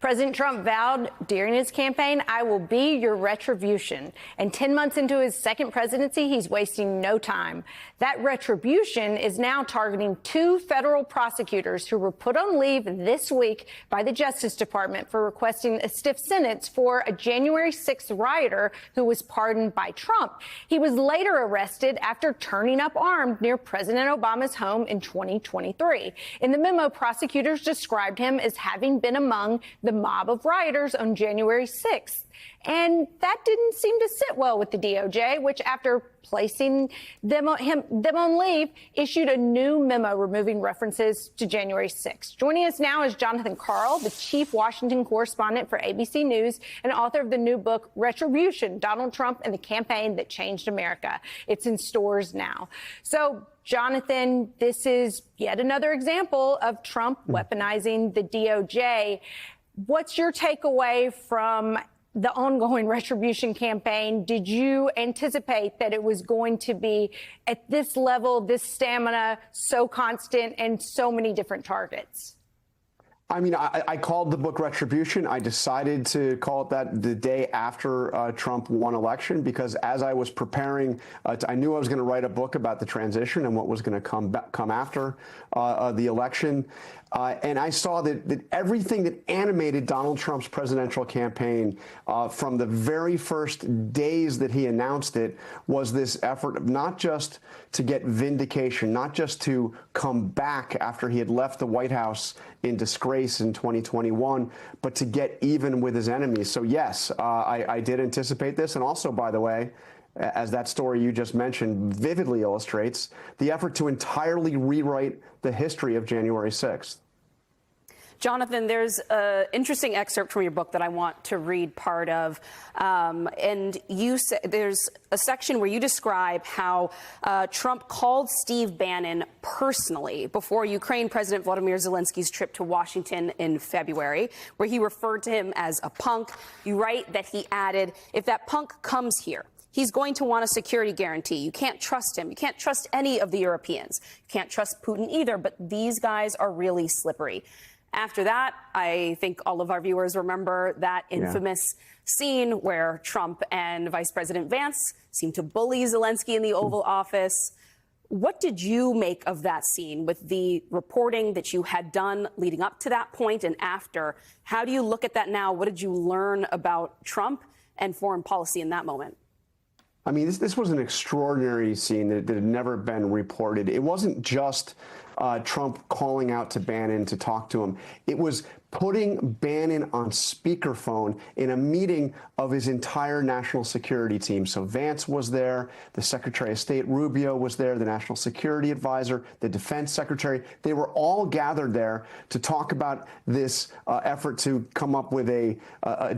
President Trump vowed during his campaign, "I will be your retribution." And 10 months into his second presidency, he's wasting no time. That retribution is now targeting two federal prosecutors who were put on leave this week by the Justice Department for requesting a stiff sentence for a January 6th rioter who was pardoned by Trump. He was later arrested after turning up armed near President Obama's home in 2023. In the memo, prosecutors described him as having been among the mob of rioters on January 6th. And that didn't seem to sit well with the DOJ, which, after placing them on leave, issued a new memo removing references to January 6th. Joining us now is Jonathan Karl, the chief Washington correspondent for ABC News and author of the new book, Retribution: Donald Trump and the Campaign That Changed America. It's in stores now. So, Jonathan, this is yet another example of Trump weaponizing the DOJ. What's your takeaway from the ongoing retribution campaign? Did you anticipate that it was going to be at this level, this stamina, so constant, and so many different targets? I mean, I called the book Retribution. I decided to call it that the day after Trump won election, because as I was preparing, I knew I was going to write a book about the transition and what was going to come after the election. And I saw that everything that animated Donald Trump's presidential campaign from the very first days that he announced it was this effort of not just to get vindication, not just to come back after he had left the White House in disgrace in 2021, but to get even with his enemies. So, yes, I did anticipate this. And also, by the way, as that story you just mentioned vividly illustrates, the effort to entirely rewrite the history of January 6th. Jonathan, there's an interesting excerpt from your book that I want to read part of. And you say there's a section where you describe how Trump called Steve Bannon personally before Ukraine President Volodymyr Zelensky's trip to Washington in February, where he referred to him as a punk. You write that he added, "If that punk comes here, he's going to want a security guarantee. You can't trust him. You can't trust any of the Europeans. You can't trust Putin either. But these guys are really slippery." After that, I think all of our viewers remember that infamous scene where Trump and Vice President Vance seemed to bully Zelensky in the Oval Office. What did you make of that scene with the reporting that you had done leading up to that point and after? How do you look at that now? What did you learn about Trump and foreign policy in that moment? I mean, this was an extraordinary scene that had never been reported. It wasn't just Trump calling out to Bannon to talk to him. It was putting Bannon on speakerphone in a meeting of his entire national security team. So Vance was there, the Secretary of State Rubio was there, the National Security Advisor, the Defense Secretary. They were all gathered there to talk about this effort to come up with a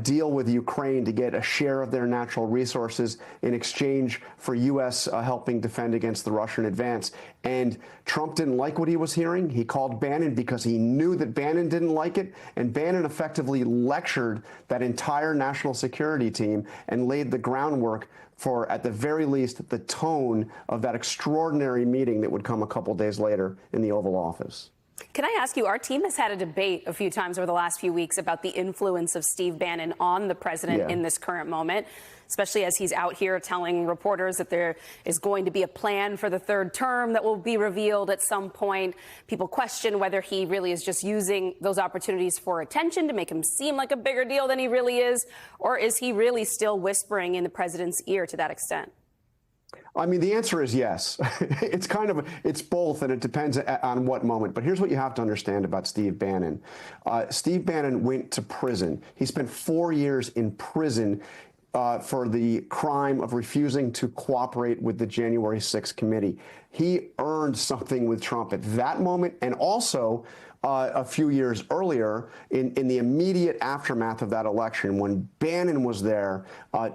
deal with Ukraine to get a share of their natural resources in exchange for U.S. Helping defend against the Russian advance. And Trump didn't like what he was hearing. He called Bannon because he knew that Bannon didn't like it. And Bannon effectively lectured that entire national security team and laid the groundwork for, at the very least, the tone of that extraordinary meeting that would come a couple days later in the Oval Office. Can I ask you, our team has had a debate a few times over the last few weeks about the influence of Steve Bannon on the president in this current moment, especially as he's out here telling reporters that there is going to be a plan for the third term that will be revealed at some point. People question whether he really is just using those opportunities for attention to make him seem like a bigger deal than he really is, or is he really still whispering in the president's ear to that extent? I mean, the answer is yes. It's both, and it depends on what moment. But here's what you have to understand about Steve Bannon. Steve Bannon went to prison. He spent 4 years in prison for the crime of refusing to cooperate with the January 6th committee. He earned something with Trump at that moment, and also a few years earlier in the immediate aftermath of that election when Bannon was there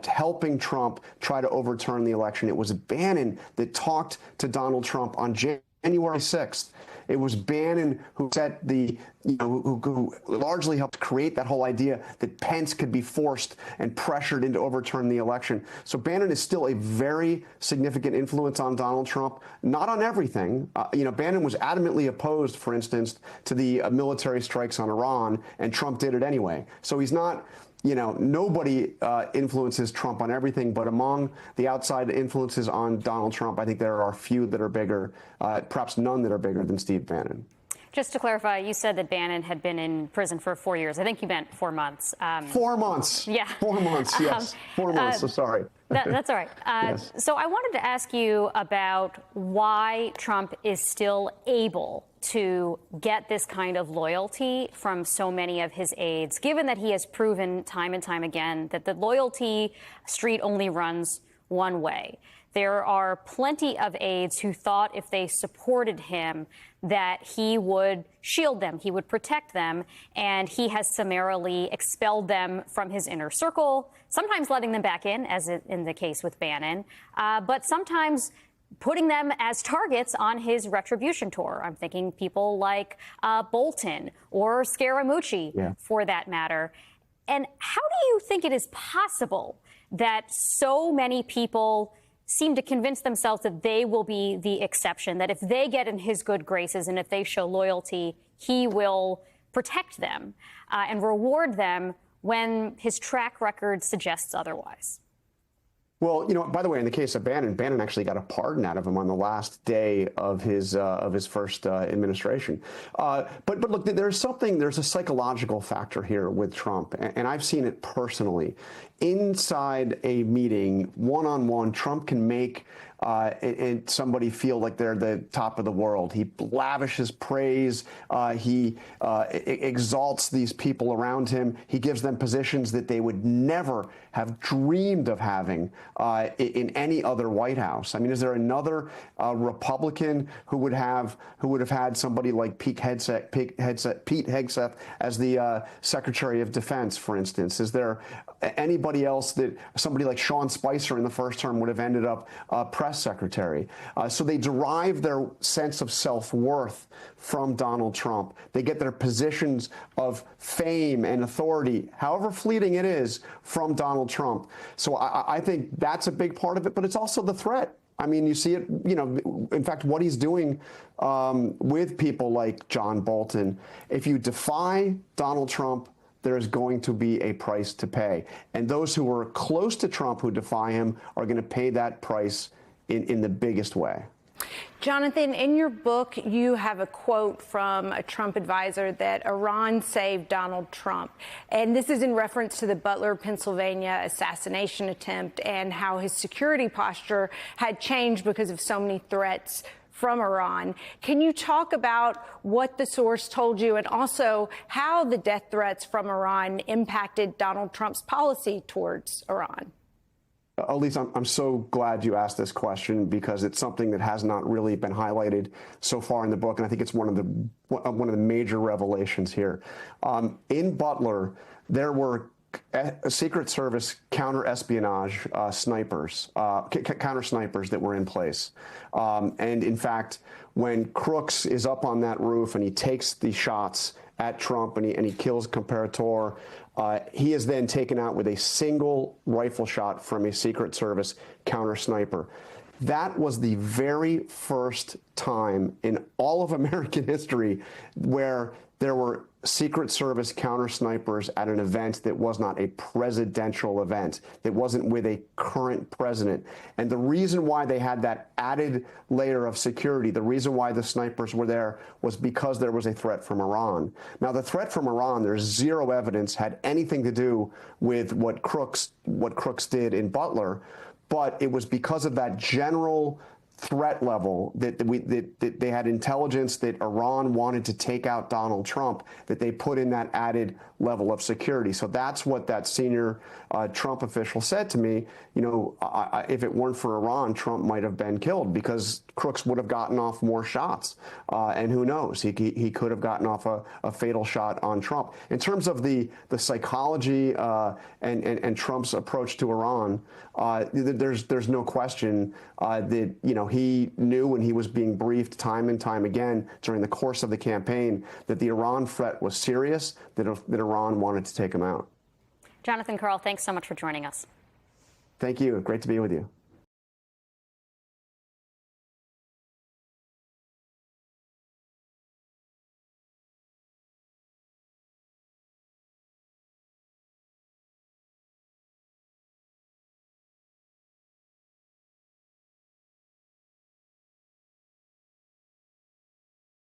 helping Trump try to overturn the election. It was Bannon that talked to Donald Trump on January 6th. It was Bannon who set the who largely helped create that whole idea that Pence could be forced and pressured into overturn the election. So Bannon is still a very significant influence on Donald Trump, not on everything. Bannon was adamantly opposed, for instance, to the military strikes on Iran, and Trump did it anyway. So he's not, nobody influences Trump on everything, but among the outside influences on Donald Trump, I think there are few that are bigger, perhaps none that are bigger than Steve Bannon. Just to clarify, you said that Bannon had been in prison for 4 years. I think you meant 4 months. 4 months. Yeah. 4 months, yes. 4 months, so sorry. That's all right. Yes. So I wanted to ask you about why Trump is still able to get this kind of loyalty from so many of his aides, given that he has proven time and time again that the loyalty street only runs one way. There are plenty of aides who thought if they supported him that he would shield them, he would protect them, and he has summarily expelled them from his inner circle, sometimes letting them back in, as in the case with Bannon, but sometimes putting them as targets on his retribution tour. I'm thinking people like Bolton or Scaramucci, for that matter. And how do you think it is possible that so many people seem to convince themselves that they will be the exception, that if they get in his good graces and if they show loyalty, he will protect them and reward them when his track record suggests otherwise? Well, by the way, in the case of Bannon actually got a pardon out of him on the last day of his first administration. But look, there's a psychological factor here with Trump, and I've seen it personally. Inside a meeting, one-on-one, Trump can make and somebody feel like they're the top of the world. He lavishes praise. He exalts these people around him. He gives them positions that they would never have dreamed of having in any other White House. I mean, is there another Republican who would have had somebody like Pete Hegseth as the Secretary of Defense, for instance? Is there anybody else that somebody like Sean Spicer in the first term would have ended up press secretary? So they derive their sense of self-worth from Donald Trump. They get their positions of fame and authority, however fleeting it is, from Donald Trump. So I think that's a big part of it, but it's also the threat. I mean, you see it, in fact, what he's doing with people like John Bolton. If you defy Donald Trump, there is going to be a price to pay. And those who are close to Trump who defy him are going to pay that price in the biggest way. Jonathan, in your book, you have a quote from a Trump advisor that Iran saved Donald Trump. And this is in reference to the Butler, Pennsylvania assassination attempt and how his security posture had changed because of so many threats from Iran. Can you talk about what the source told you and also how the death threats from Iran impacted Donald Trump's policy towards Iran? Elise, I'm so glad you asked this question because it's something that has not really been highlighted so far in the book, and I think it's one of the major revelations here. In Butler, there were Secret Service counter-espionage counter snipers that were in place. And in fact, when Crooks is up on that roof and he takes the shots at Trump and he kills Comparator, he is then taken out with a single rifle shot from a Secret Service counter sniper. That was the very first time in all of American history where there were Secret Service counter snipers at an event that was not a presidential event, that wasn't with a current president. And the reason why they had that added layer of security, the reason why the snipers were there was because there was a threat from Iran. Now, the threat from Iran, there's zero evidence had anything to do with what Crooks did in Butler, but it was because of that general threat level that they had intelligence that Iran wanted to take out Donald Trump, that they put in that added level of security. So that's what that senior Trump official said to me. If it weren't for Iran, Trump might have been killed because Crooks would have gotten off more shots. And who knows, he could have gotten off a fatal shot on Trump. In terms of the psychology and Trump's approach to Iran, there's no question that, he knew when he was being briefed time and time again during the course of the campaign that the Iran threat was serious, that Iran wanted to take him out. Jonathan Karl, thanks so much for joining us. Thank you. Great to be with you.